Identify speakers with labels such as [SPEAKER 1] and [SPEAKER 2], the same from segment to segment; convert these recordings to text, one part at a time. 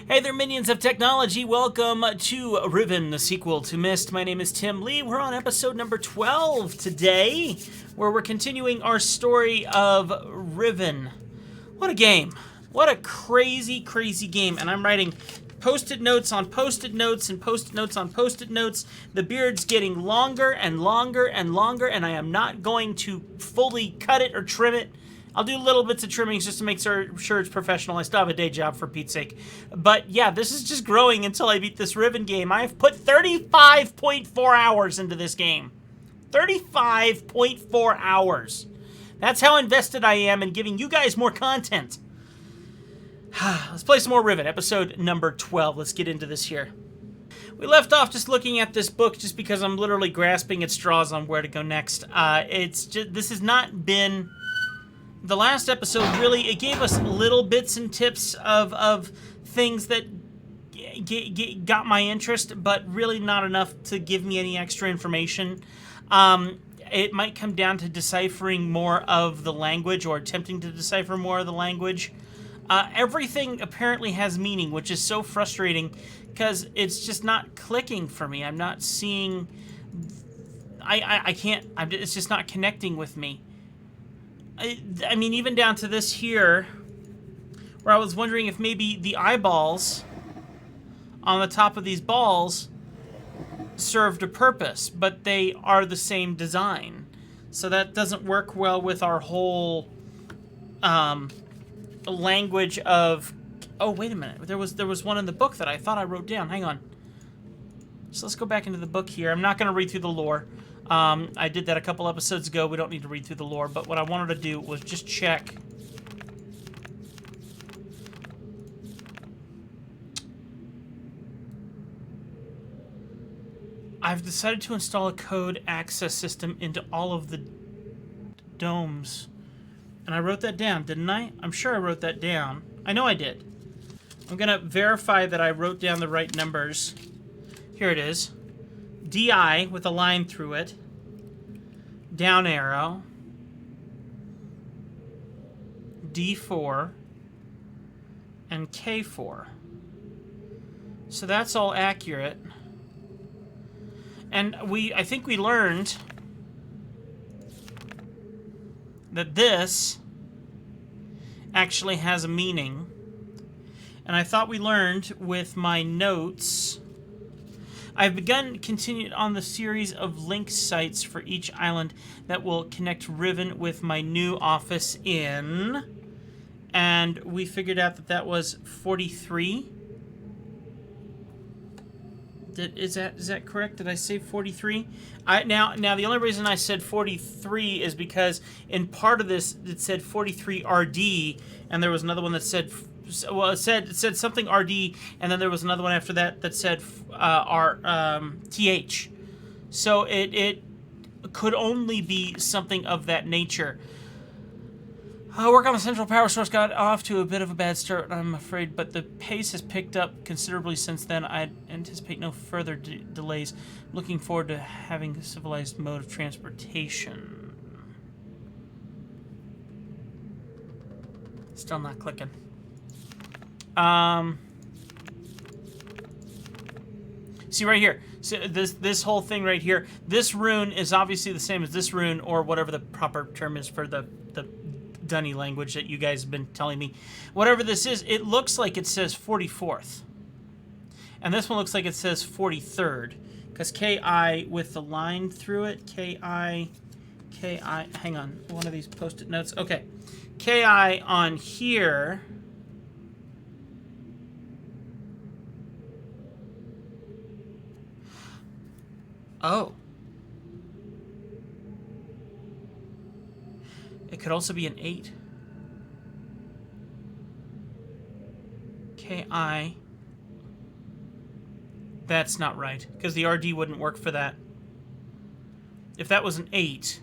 [SPEAKER 1] Hey there, minions of technology. Welcome to Riven, the sequel to MYST. My name is Tim Lee. We're on episode number 12 today, where we're continuing our story of Riven. What a game. What a crazy, crazy game. And I'm writing post-it notes on post-it notes and post-it notes on post-it notes. The beard's getting longer and longer and longer, and I am not going to fully cut it or trim it. I'll do little bits of trimmings just to make sure it's professional. I still have a day job, for Pete's sake. But yeah, this is just growing until I beat this Riven game. I have put 35.4 hours into this game. 35.4 hours. That's how invested I am in giving you guys more content. Let's play some more Riven, episode number 12. Let's get into this here. We left off just looking at this book just because I'm literally grasping at straws on where to go next. This has not been... The last episode, really, it gave us little bits and tips of things that got my interest, but really not enough to give me any extra information. It might come down to deciphering more of the language, or attempting to decipher more of the language. Everything apparently has meaning, which is so frustrating, because it's just not clicking for me. I'm not seeing... I can't... It's just not connecting with me. I mean, even down to this here, where I was wondering if maybe the eyeballs on the top of these balls served a purpose, but they are the same design. So that doesn't work well with our whole language of... Oh, wait a minute. There was one in the book that I thought I wrote down. Hang on. So let's go back into the book here. I'm not going to read through the lore. I did that a couple episodes ago. We don't need to read through the lore, but what I wanted to do was just check. I've decided to install a code access system into all of the domes. And I wrote that down, didn't I? I'm sure I wrote that down. I know I did. I'm going to verify that I wrote down the right numbers. Here it is. DI with a line through it, down arrow, D4, and K4. So that's all accurate. And I think we learned that this actually has a meaning. And I thought we learned with my notes... I've continued on the series of link sites for each island that will connect Riven with my new office in. And we figured out that that was 43. Is that correct? Did I say 43? Now the only reason I said 43 is because in part of this it said 43 RD, and there was another one that said... Well, it said something RD, and then there was another one after that that said TH. So it could only be something of that nature. Work on the central power source got off to a bit of a bad start, I'm afraid, but the pace has picked up considerably since then. I anticipate no further delays. Looking forward to having a civilized mode of transportation. Still not clicking. See right here. So this whole thing right here. This rune is obviously the same as this rune, or whatever the proper term is for the dunny language that you guys have been telling me. Whatever this is, it looks like it says 44th. And this one looks like it says 43rd. Because KI with the line through it. KI. Hang on. One of these post-it notes. Okay. KI on here... Oh. It could also be an 8. KI. That's not right, because the RD wouldn't work for that. If that was an 8...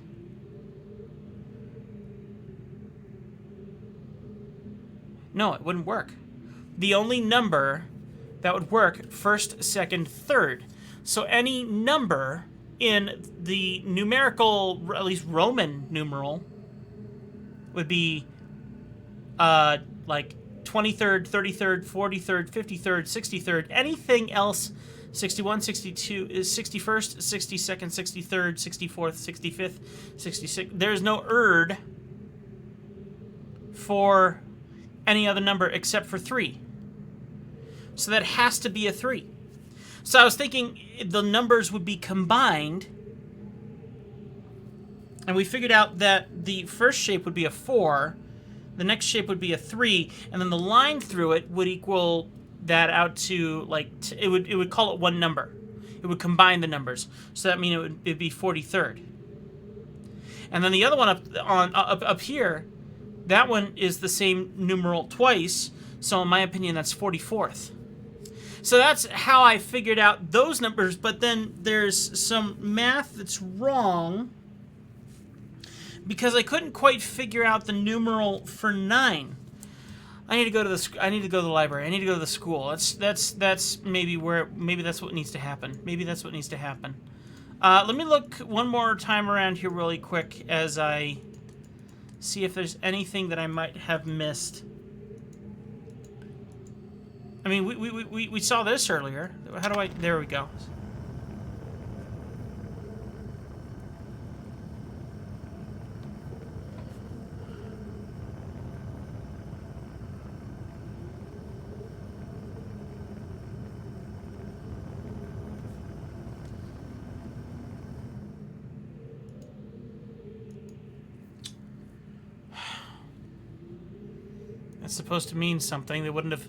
[SPEAKER 1] No, it wouldn't work. The only number that would work, first, second, third. So any number in the numerical, at least Roman numeral, would be like 23rd, 33rd, 43rd, 53rd, 63rd, anything else, 61, 62, is 61st, 62nd, 63rd, 64th, 65th, 66th. There's no erd for any other number except for 3. So that has to be a 3. So I was thinking the numbers would be combined, and we figured out that the first shape would be a 4, the next shape would be a 3, and then the line through it would equal that out to, like, it would call it one number. It would combine the numbers. So that means it'd be 43rd. And then the other one up here, that one is the same numeral twice, so in my opinion that's 44th. So that's how I figured out those numbers, but then there's some math that's wrong because I couldn't quite figure out the numeral for 9. I need to go to the library. I need to go to the school. That's maybe that's what needs to happen. Maybe that's what needs to happen. Let me look one more time around here really quick as I see if there's anything that I might have missed. I mean, we saw this earlier. How do I... There we go. That's supposed to mean something. They wouldn't have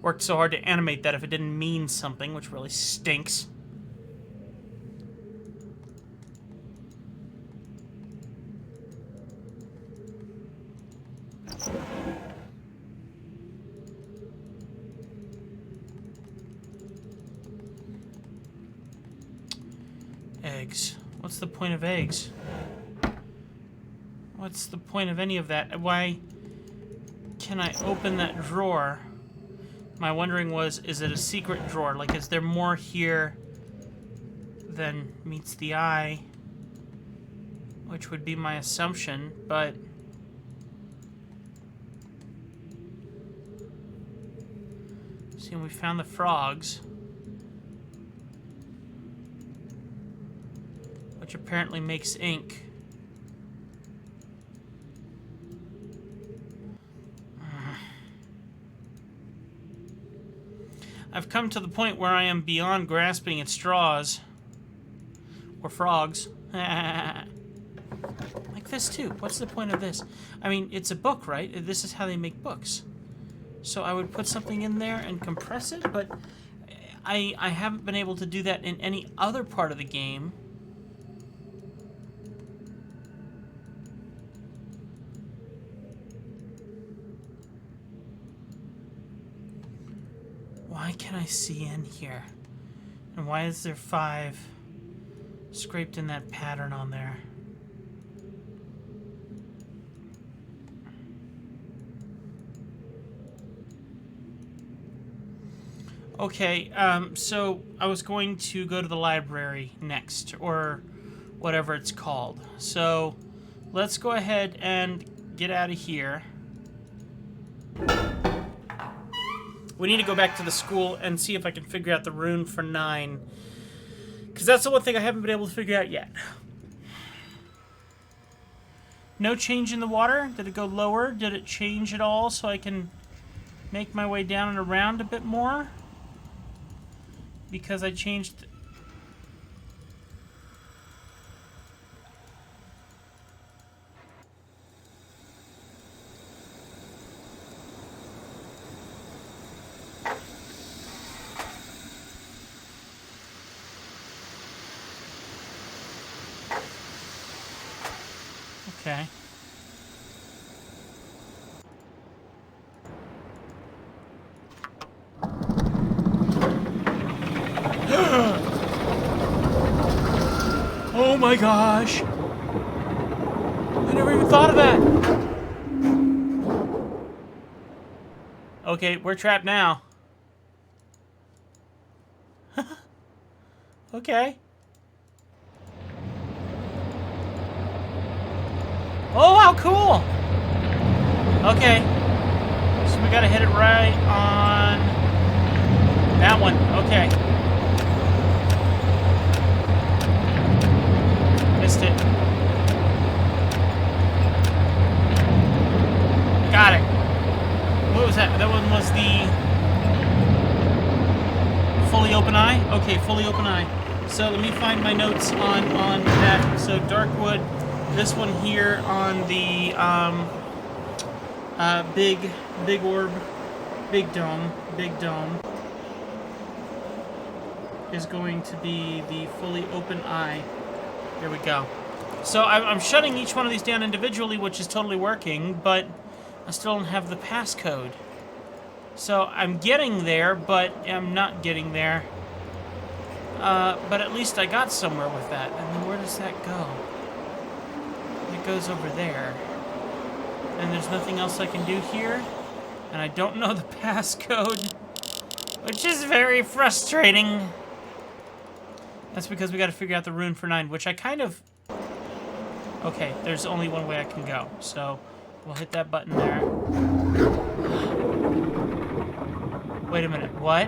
[SPEAKER 1] worked so hard to animate that if it didn't mean something, which really stinks. Eggs. What's the point of eggs? What's the point of any of that? Why can I open that drawer? My wondering was, is it a secret drawer? Like, is there more here than meets the eye? Which would be my assumption, but... See, we found the frogs. Which apparently makes ink. I've come to the point where I am beyond grasping at straws. Or frogs. Like this, too. What's the point of this? I mean, it's a book, right? This is how they make books. So I would put something in there and compress it, but I haven't been able to do that in any other part of the game. Why can I see in here? And why is there 5 scraped in that pattern on there? Okay, so I was going to go to the library next, or whatever it's called. So let's go ahead and get out of here. We need to go back to the school and see if I can figure out the rune for 9. Because that's the one thing I haven't been able to figure out yet. No change in the water? Did it go lower? Did it change at all so I can make my way down and around a bit more? Because I changed... Okay. Oh my gosh! I never even thought of that! Okay, we're trapped now. Okay. Oh, how cool! Okay. So we gotta hit it right on that one. Okay. Missed it. Got it. What was that? That one was the fully open eye? Okay, fully open eye. So let me find my notes on that. So Darkwood, this one here on the big orb, big dome is going to be the fully open eye. There we go. So I'm shutting each one of these down individually, which is totally working, but I still don't have the passcode. So I'm getting there, but I'm not getting there. But at least I got somewhere with that. And then where does that go? It goes over there. And there's nothing else I can do here. And I don't know the passcode, which is very frustrating. That's because we got to figure out the rune for 9, which I kind of... Okay, there's only one way I can go. So we'll hit that button there. Wait a minute, what?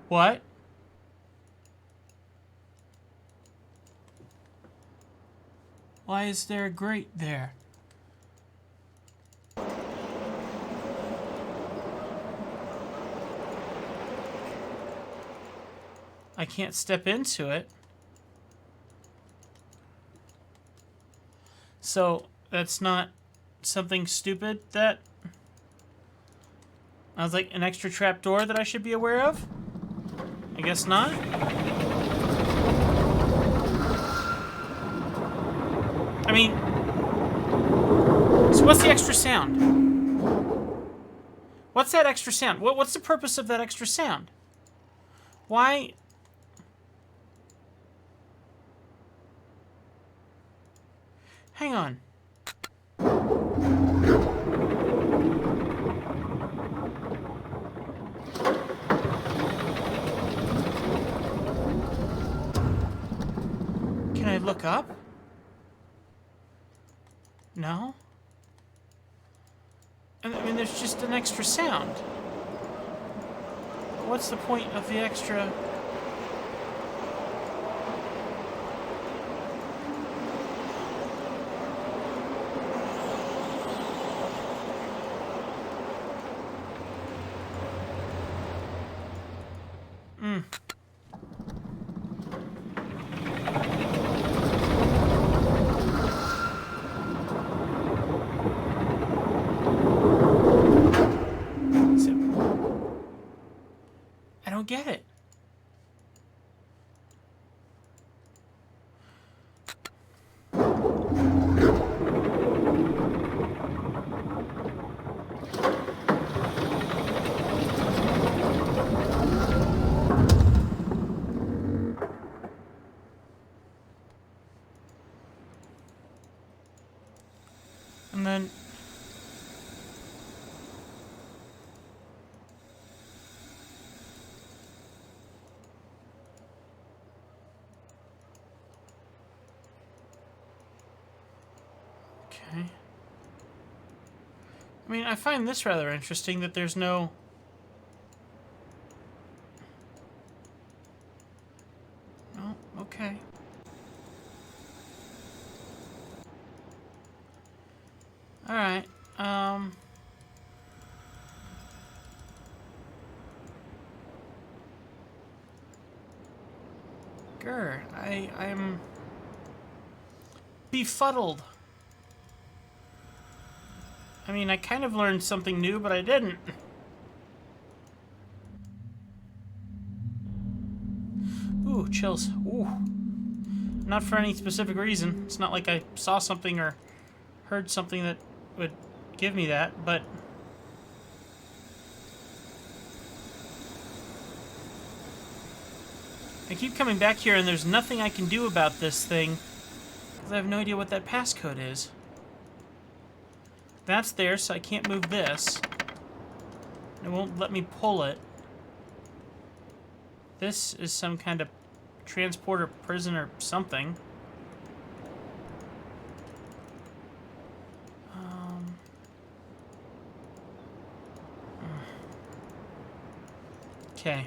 [SPEAKER 1] What? Why is there a grate there? I can't step into it. So, that's not something stupid that... I was like, an extra trapdoor that I should be aware of? I guess not. I mean... So what's the extra sound? What's that extra sound? What's the purpose of that extra sound? Why... Hang on. Can I look up? No? I mean, there's just an extra sound. What's the point of the extra... I don't get it. And then... Okay. I mean, I find this rather interesting that there's no... Oh, okay. Alright, Grr, I'm befuddled. I mean, I kind of learned something new, but I didn't. Ooh, chills. Ooh. Not for any specific reason. It's not like I saw something or heard something that would give me that, but... I keep coming back here and there's nothing I can do about this thing, because I have no idea what that passcode is. That's there, so I can't move this. It won't let me pull it. This is some kind of transporter, prison, or something. Okay.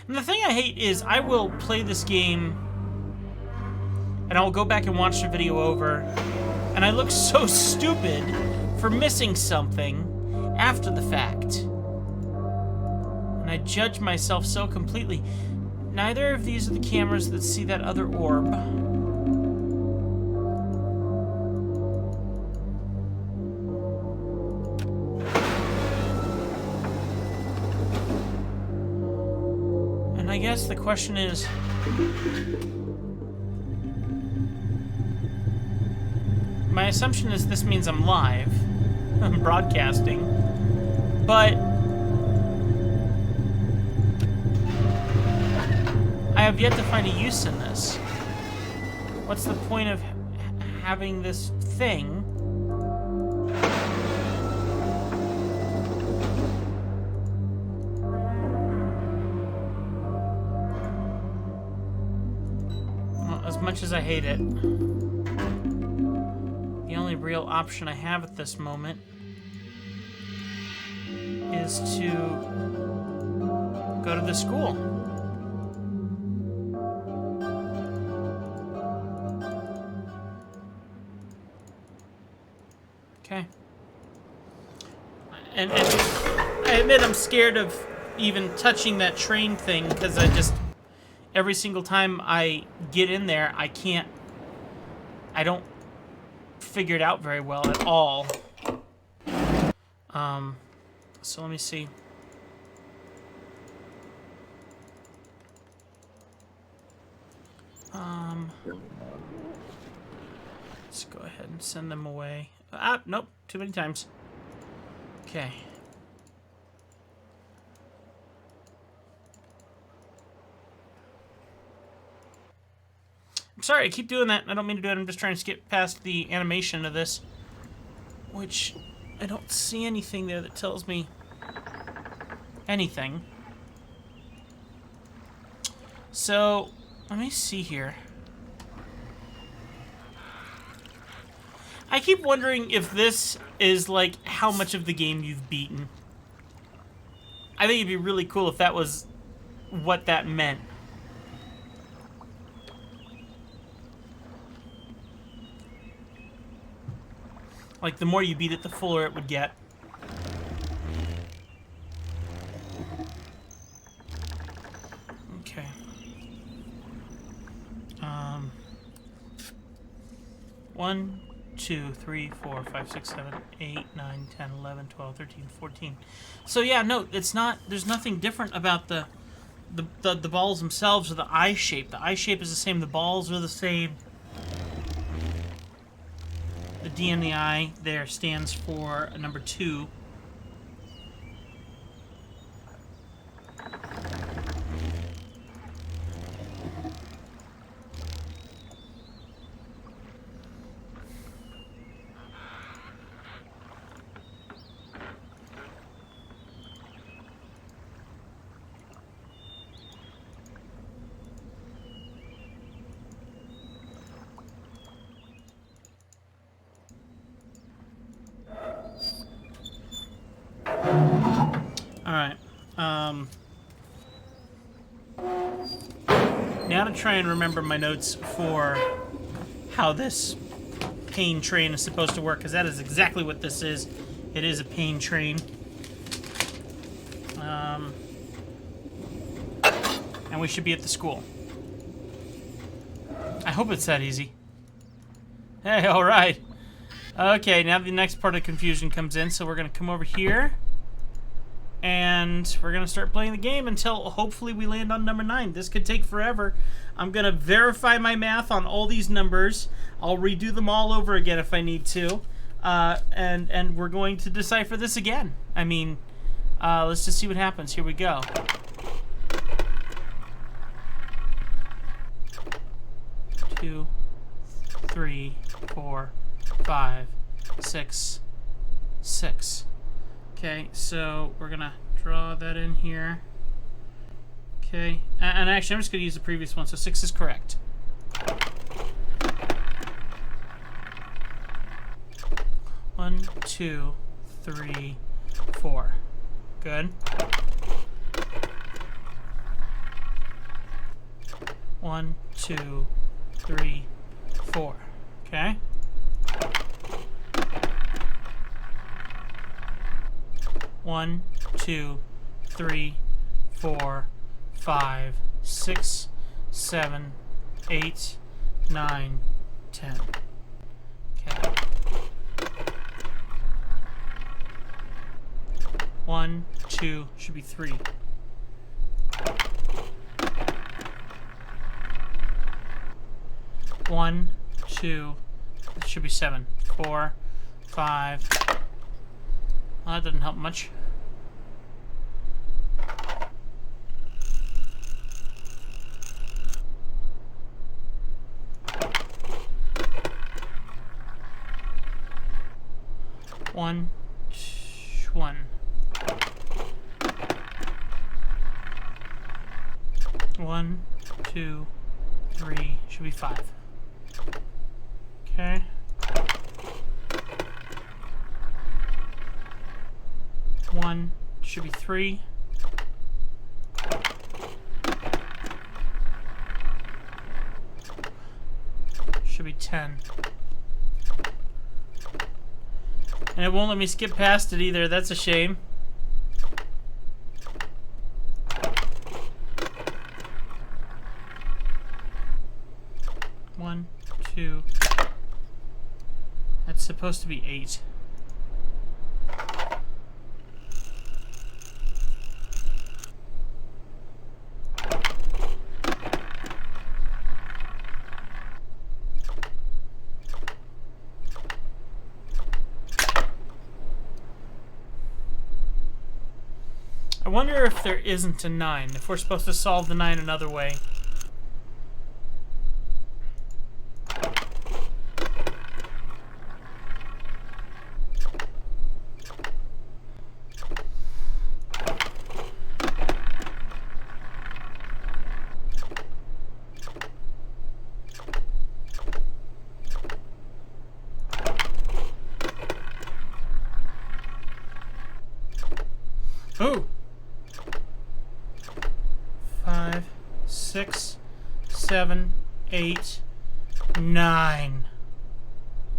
[SPEAKER 1] And the thing I hate is I will play this game and I'll go back and watch the video over and I look so stupid for missing something after the fact. And I judge myself so completely. Neither of these are the cameras that see that other orb. And I guess the question is, my assumption is this means I'm live. I'm broadcasting. But I have yet to find a use in this. What's the point of having this thing? Well, as much as I hate it, the only real option I have at this moment is to go to the school. Okay. And I admit I'm scared of even touching that train thing because I just, every single time I get in there, I don't figure it out very well at all. So let me see. Let's go ahead and send them away. Ah, nope, too many times. Okay. I'm sorry, I keep doing that. I don't mean to do it. I'm just trying to skip past the animation of this, which I don't see anything there that tells me anything. So, let me see here. I keep wondering if this is, like, how much of the game you've beaten. I think it'd be really cool if that was what that meant. Like, the more you beat it, the fuller it would get. Okay. 1, 2, 3, 4, 5, 6, 7, 8, 9, 10, 11, 12, 13, 14. So yeah, no, it's not, there's nothing different about the balls themselves or the eye shape. The eye shape is the same, the balls are the same. The D in the eye there stands for number 2. Alright, now to try and remember my notes for how this pain train is supposed to work, because that is exactly what this is. It is a pain train. And we should be at the school. I hope it's that easy. Hey, alright. Okay, now the next part of the confusion comes in, so we're going to come over here. And we're going to start playing the game until hopefully we land on number 9. This could take forever. I'm going to verify my math on all these numbers. I'll redo them all over again if I need to. And we're going to decipher this again. I mean, let's just see what happens. Here we go. Two, 3, 4, 5, 6, 6. Okay, so we're gonna draw that in here. Okay, and actually I'm just gonna use the previous one, so 6 is correct. One, 2, 3, 4. Good. 1, 2, 3, 4. Okay. One, 2, 3, 4, 5, 6, 7, 8, 9, 10. Okay. 1, 2, should be 3. One, 2, it should be 7. 4, 5. Well, that doesn't help much. One, 1. 1, 2, 3, should be 5. Okay. 1, should be 3. Should be 10. And it won't let me skip past it either. That's a shame. One, 2. That's supposed to be 8. I wonder if there isn't a 9, if we're supposed to solve the 9 another way. Ooh! 5, 6, 7, 8, 9.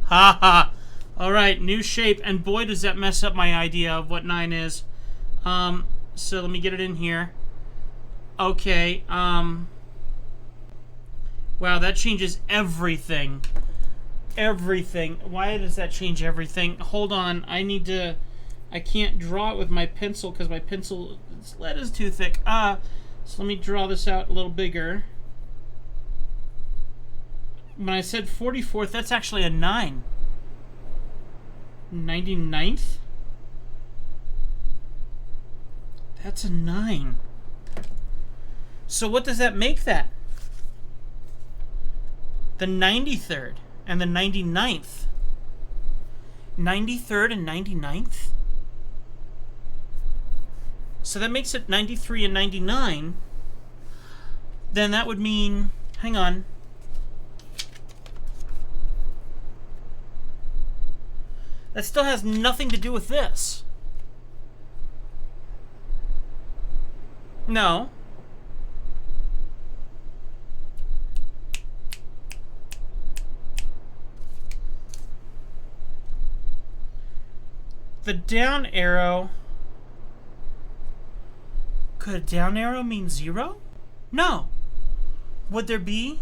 [SPEAKER 1] Ha ha! Alright, new shape, and boy does that mess up my idea of what 9 is. So let me get it in here. Okay, wow, that changes everything. Everything. Why does that change everything? Hold on, I can't draw it with my pencil because my pencil lead is too thick. So let me draw this out a little bigger. When I said 44th, that's actually a 9. 99th? That's a 9. So what does that make that? The 93rd and the 99th. 93rd and 99th? So that makes it 93 and 99. Then that would mean, hang on. That still has nothing to do with this. No. The down arrow. Could a down arrow mean 0? No. Would there be?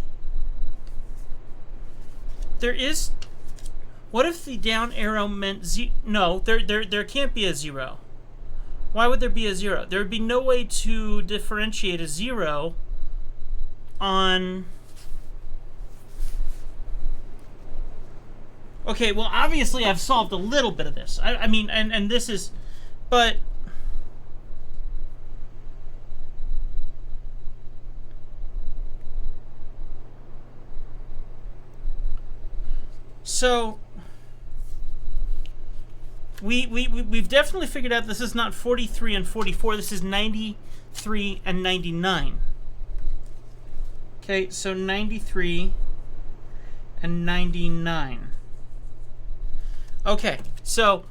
[SPEAKER 1] There is. What if the down arrow meant no, there can't be a 0. Why would there be a 0? There would be no way to differentiate a 0 on. Okay, well, obviously I've solved a little bit of this. I mean, and this is, but. So we've definitely figured out this is not 43 and 44. This is 93 and 99. Okay, so 93 and 99. Okay, so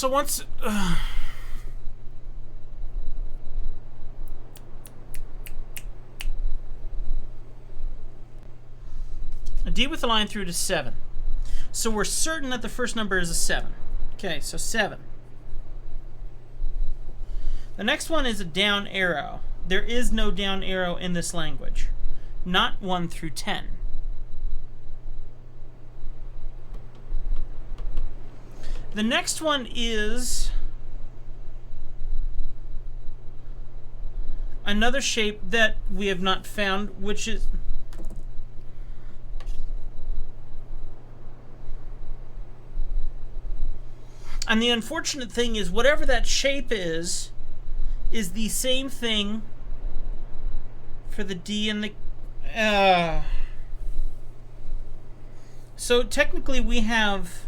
[SPEAKER 1] So once... a D with a line through to 7. So we're certain that the first number is a 7. Okay, so 7. The next one is a down arrow. There is no down arrow in this language. Not 1 through 10. The next one is another shape that we have not found, which is... And the unfortunate thing is, whatever that shape is the same thing for the D and the... So technically we have...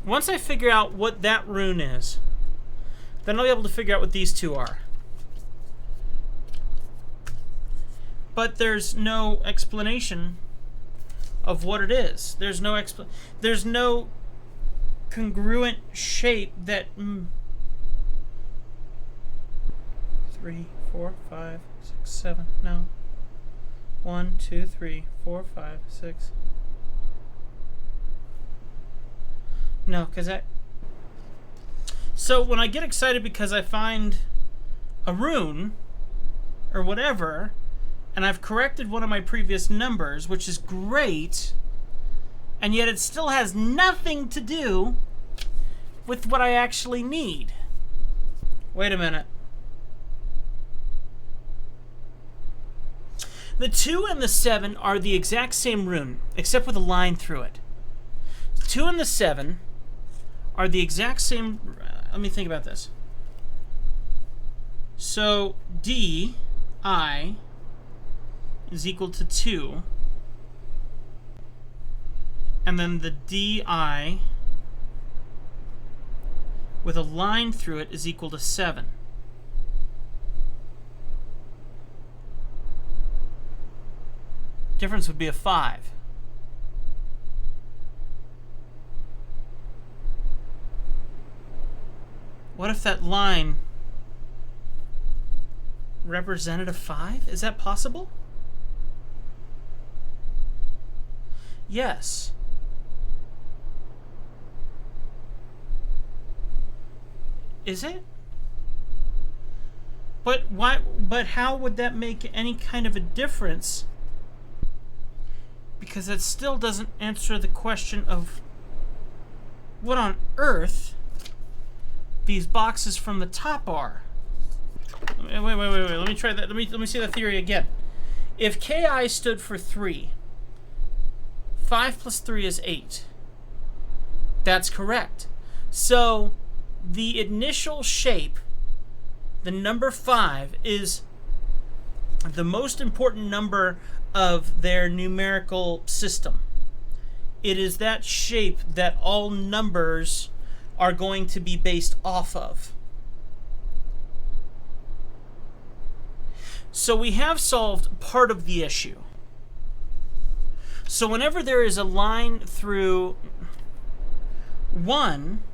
[SPEAKER 1] Once I figure out what that rune is, then I'll be able to figure out what these two are. But there's no explanation of what it is. There's no congruent shape that 3, 4, 5, 6, 7. No. 1, 2, 3, 4, 5, 6. No, because I... So when I get excited because I find a rune or whatever, and I've corrected one of my previous numbers, which is great, and yet it still has nothing to do with what I actually need. Wait a minute. The 2 and the 7 are the exact same rune, except with a line through it. The 2 and the 7 are the exact same... let me think about this. So, D, I, is equal to 2. And then the DI with a line through it is equal to 7. Difference would be a 5. What if that line represented a 5? Is that possible? Yes. Is it? But why? But how would that make any kind of a difference? Because that still doesn't answer the question of what on earth these boxes from the top are. Wait. Let me try that. Let me see that theory again. If Ki stood for 3, 5 plus 3 is 8. That's correct. So the initial shape, the number 5, is the most important number of their numerical system. It is that shape that all numbers are going to be based off of. So we have solved part of the issue. So whenever there is a line through 1,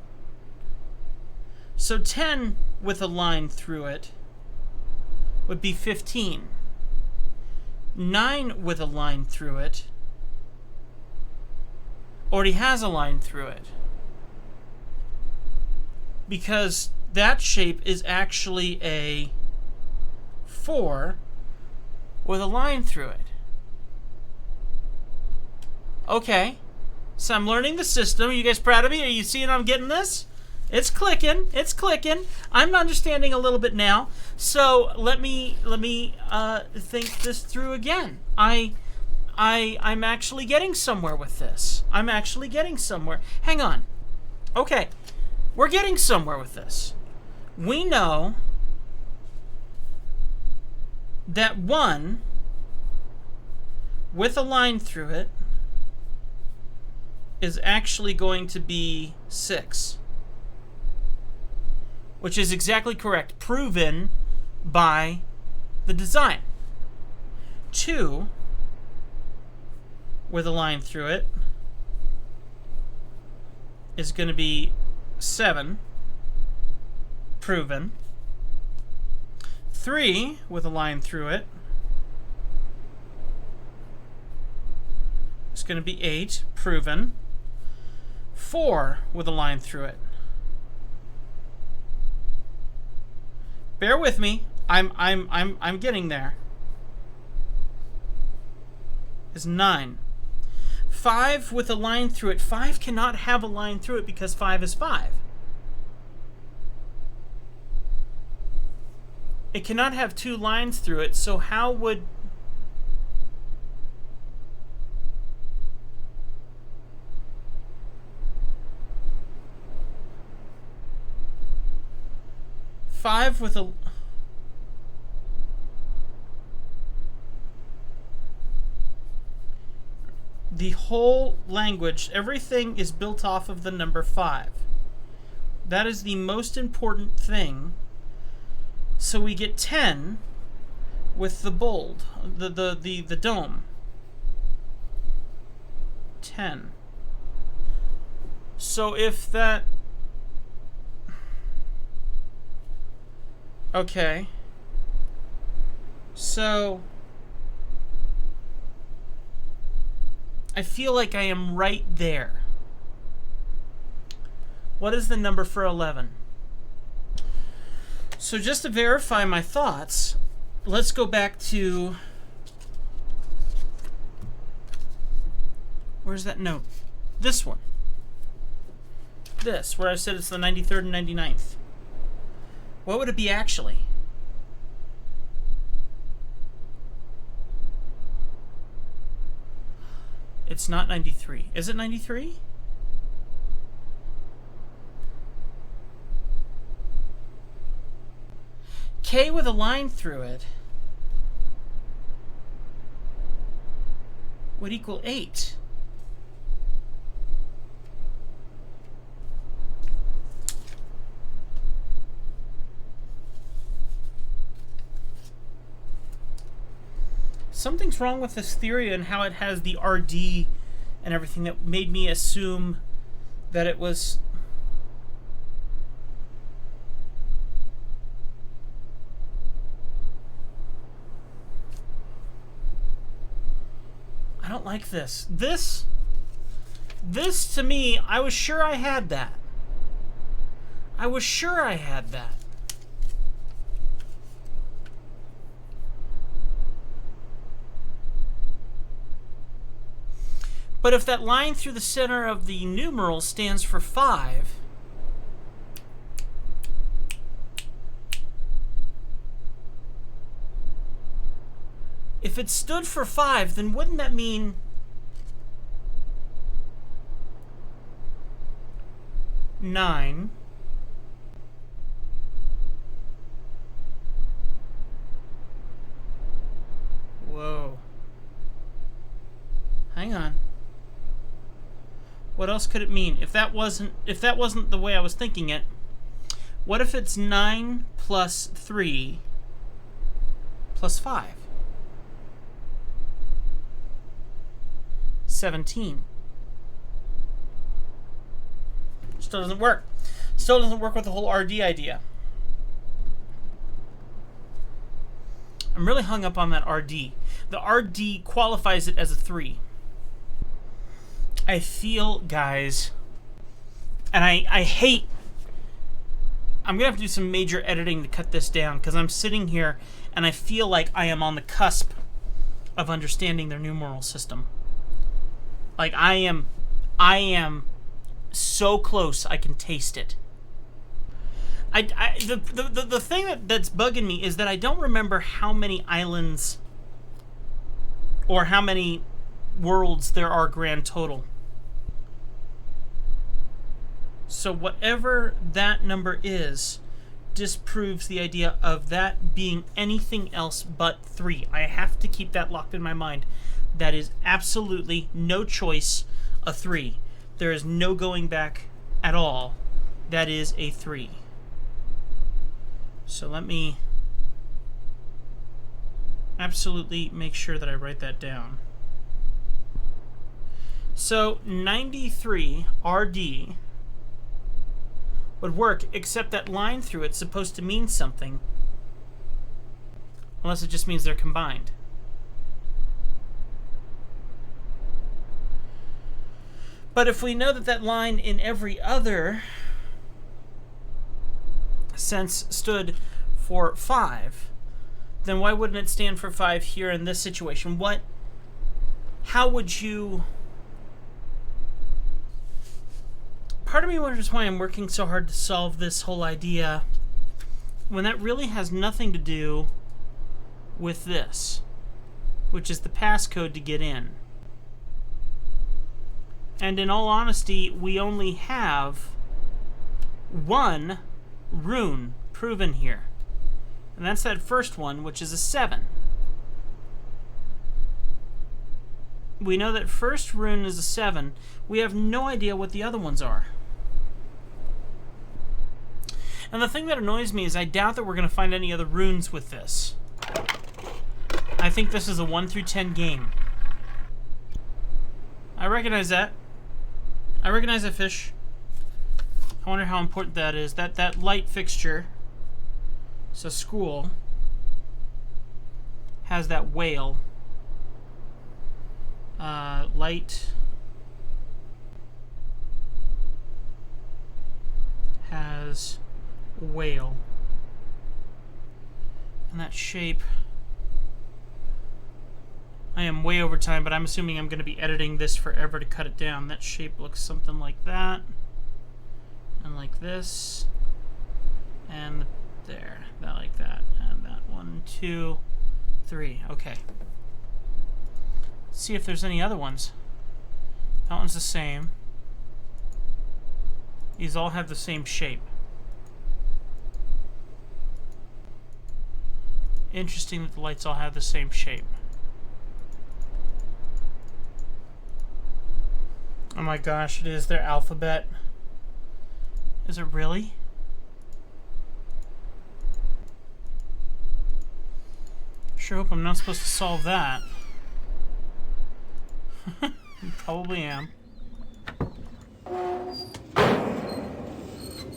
[SPEAKER 1] so 10 with a line through it would be 15. 9 with a line through it already has a line through it, because that shape is actually a 4 with a line through it. Okay, so I'm learning the system. Are you guys proud of me? Are you seeing I'm getting this? It's clicking. It's clicking. I'm understanding a little bit now. So let me think this through again. I'm actually getting somewhere with this. I'm actually getting somewhere. Hang on. Okay, we're getting somewhere with this. We know that 1 with a line through it is actually going to be 6. Which is exactly correct, proven by the design. 2 with a line through it is going to be 7, proven. 3 with a line through it is going to be 8, proven. 4 with a line through it. Bear with me. I'm getting there. Is 9. 5 with a line through it. 5 cannot have a line through it because 5 is 5. It cannot have 2 lines through it, so how would... Five with a... The whole language, everything is built off of the number 5. That is the most important thing. So we get 10 with the bold, the dome. 10. So if that... Okay. So I feel like I am right there. What is the number for 11? So just to verify my thoughts, let's go back to... Where's that note? This one. This, where I said it's the 93rd and 99th. What would it be actually? It's not 93. Is it 93? K with a line through it would equal 8. Something's wrong with this theory and how it has the RD and everything that made me assume that it was... I don't like this. This to me, I was sure I had that. I was sure I had that. But if that line through the center of the numeral stands for 5, if it stood for 5, then wouldn't that mean nine? Whoa. Hang on. What else could it mean? If that wasn't the way I was thinking it, what if it's 9 plus 3 plus 5? 17. Still doesn't work. Still doesn't work with the whole RD idea. I'm really hung up on that RD. The RD qualifies it as a 3. I feel, guys, and I hate... I'm going to have to do some major editing to cut this down, because I'm sitting here and I feel like I am on the cusp of understanding their numeral system. Like, I am so close I can taste it. The thing that's bugging me is that I don't remember how many islands or how many worlds there are grand total. So whatever that number is disproves the idea of that being anything else but 3. I have to keep that locked in my mind. That is absolutely no choice a 3. There is no going back at all. That is a 3. So let me absolutely make sure that I write that down. So 93 RD would work, except that line through it's supposed to mean something. Unless it just means they're combined. But if we know that that line in every other sense stood for 5, then why wouldn't it stand for 5 here in this situation? How would you... Part of me wonders why I'm working so hard to solve this whole idea when that really has nothing to do with this, which is the passcode to get in. And in all honesty, we only have one rune proven here. And that's that first one, which is a 7. We know that first rune is a 7. We have no idea what the other ones are. And the thing that annoys me is I doubt that we're going to find any other runes with this. I think this is a 1 through 10 game. I recognize that. I recognize that fish. I wonder how important that is. That light fixture, so school, has that whale. Light has whale. And that shape... I am way over time, but I'm assuming I'm going to be editing this forever to cut it down. That shape looks something like that. And like this. And there. That like that. And that 1, 2, 3. Okay. Let's see if there's any other ones. That one's the same. These all have the same shape. Interesting that the lights all have the same shape. Oh my gosh, it is their alphabet. Is it really? Sure hope I'm not supposed to solve that. Probably am.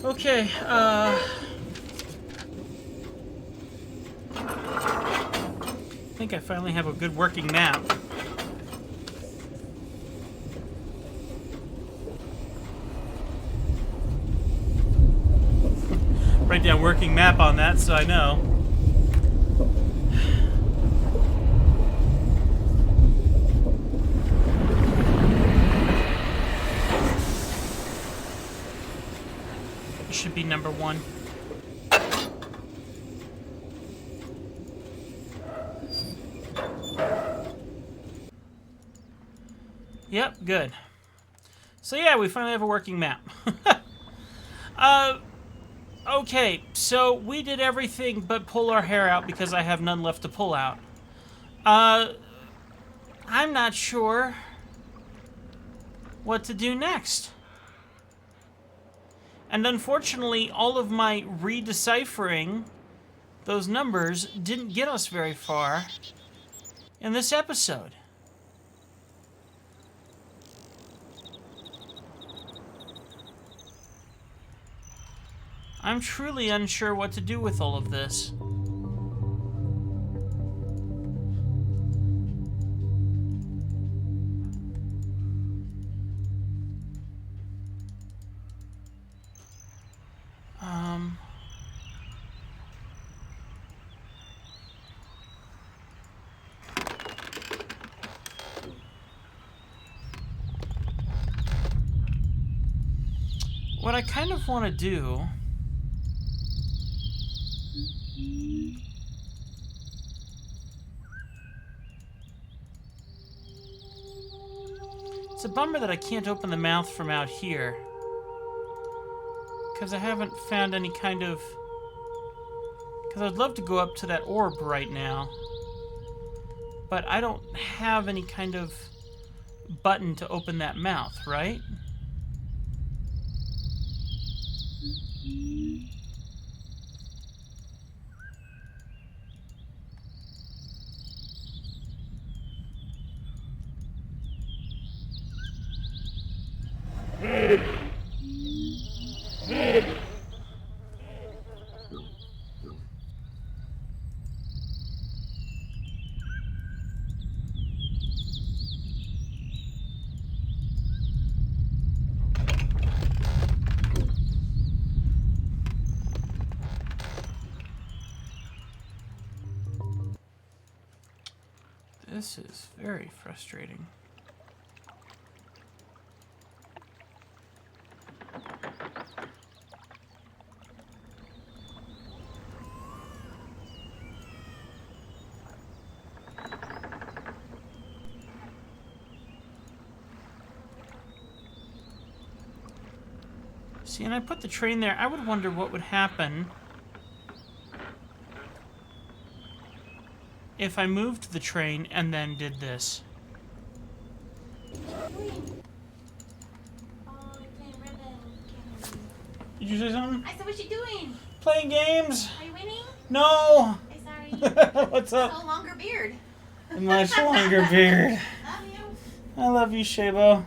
[SPEAKER 1] Okay, I think I finally have a good working map. Write down working map on that so I know. It should be number 1. Yep, good. So yeah, we finally have a working map. Okay, so we did everything but pull our hair out because I have none left to pull out. I'm not sure what to do next. And unfortunately, all of my re-deciphering those numbers didn't get us very far in this episode. I'm truly unsure what to do with all of this. What I kind of want to do... It's a bummer that I can't open the mouth from out here. Because I haven't found any kind of... Because I'd love to go up to that orb right now. But I don't have any kind of button to open that mouth, right? This is very frustrating. See, and I put the train there. I would wonder what would happen if I moved the train and then did this.
[SPEAKER 2] Oh, you're playing Riven.
[SPEAKER 1] Did you say something?
[SPEAKER 2] I said, what you doing?
[SPEAKER 1] Playing games.
[SPEAKER 2] Are you winning?
[SPEAKER 1] No.
[SPEAKER 2] Hey, sorry.
[SPEAKER 1] What's up?
[SPEAKER 2] So longer beard.
[SPEAKER 1] A much longer beard.
[SPEAKER 2] Love you.
[SPEAKER 1] I love you, Shabo.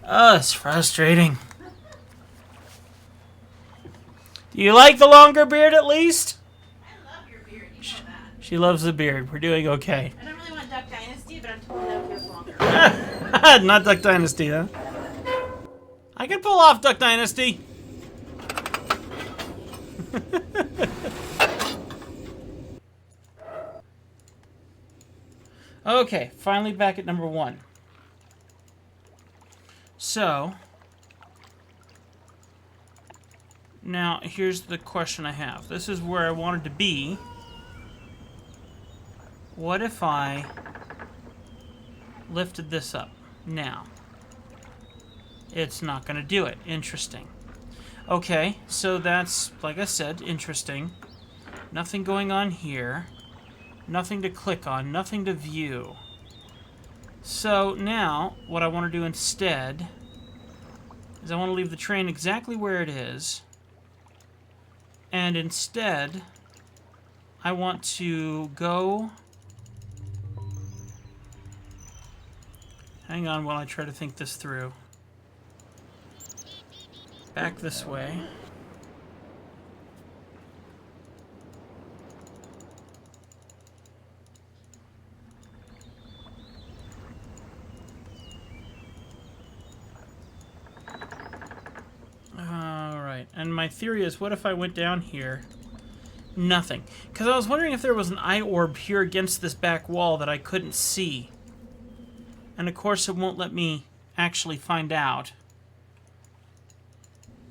[SPEAKER 1] Oh, it's frustrating. Do you like the longer beard at least?
[SPEAKER 2] I love your beard. You know that.
[SPEAKER 1] She loves the beard. We're doing okay.
[SPEAKER 2] I don't really want Duck Dynasty, but I'm told that feels longer.
[SPEAKER 1] Not Duck Dynasty, huh? I can pull off Duck Dynasty. Okay, finally back at number 1. So, now here's the question I have. This is where I wanted to be. What if I lifted this up? Now, it's not going to do it. Interesting. Okay, so that's, like I said, interesting. Nothing going on here. Nothing to click on. Nothing to view. So now, what I want to do instead is I want to leave the train exactly where it is. And instead, I want to go... Hang on while I try to think this through. Back this way. Alright, and my theory is, what if I went down here? Nothing. Because I was wondering if there was an eye orb here against this back wall that I couldn't see. And of course it won't let me actually find out.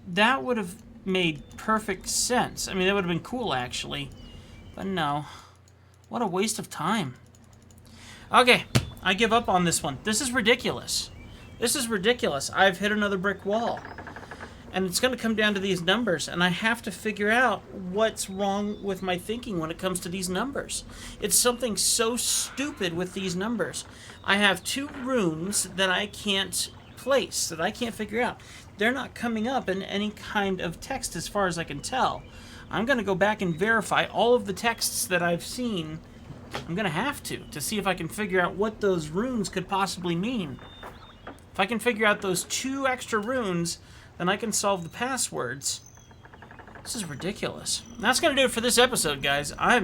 [SPEAKER 1] That would have made perfect sense. I mean, that would have been cool, actually. But no. What a waste of time. Okay, I give up on this one. This is ridiculous. This is ridiculous. I've hit another brick wall. And it's going to come down to these numbers, and I have to figure out what's wrong with my thinking when it comes to these numbers. It's something so stupid with these numbers. I have 2 runes that I can't place, that I can't figure out. They're not coming up in any kind of text as far as I can tell. I'm going to go back and verify all of the texts that I've seen. I'm going to have to see if I can figure out what those runes could possibly mean. If I can figure out those 2 extra runes, then I can solve the passwords. This is ridiculous. And that's gonna do it for this episode, guys. I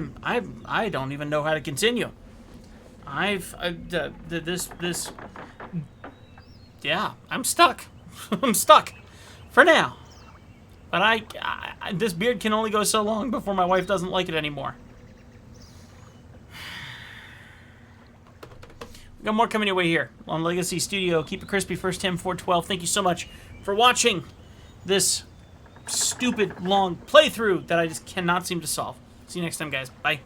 [SPEAKER 1] don't even know how to continue. Yeah, I'm stuck. I'm stuck for now. But this beard can only go so long before my wife doesn't like it anymore. We got more coming your way here on Legacy Studio. Keep it crispy. First Tim 412. Thank you so much for watching this stupid long playthrough that I just cannot seem to solve. See you next time, guys. Bye.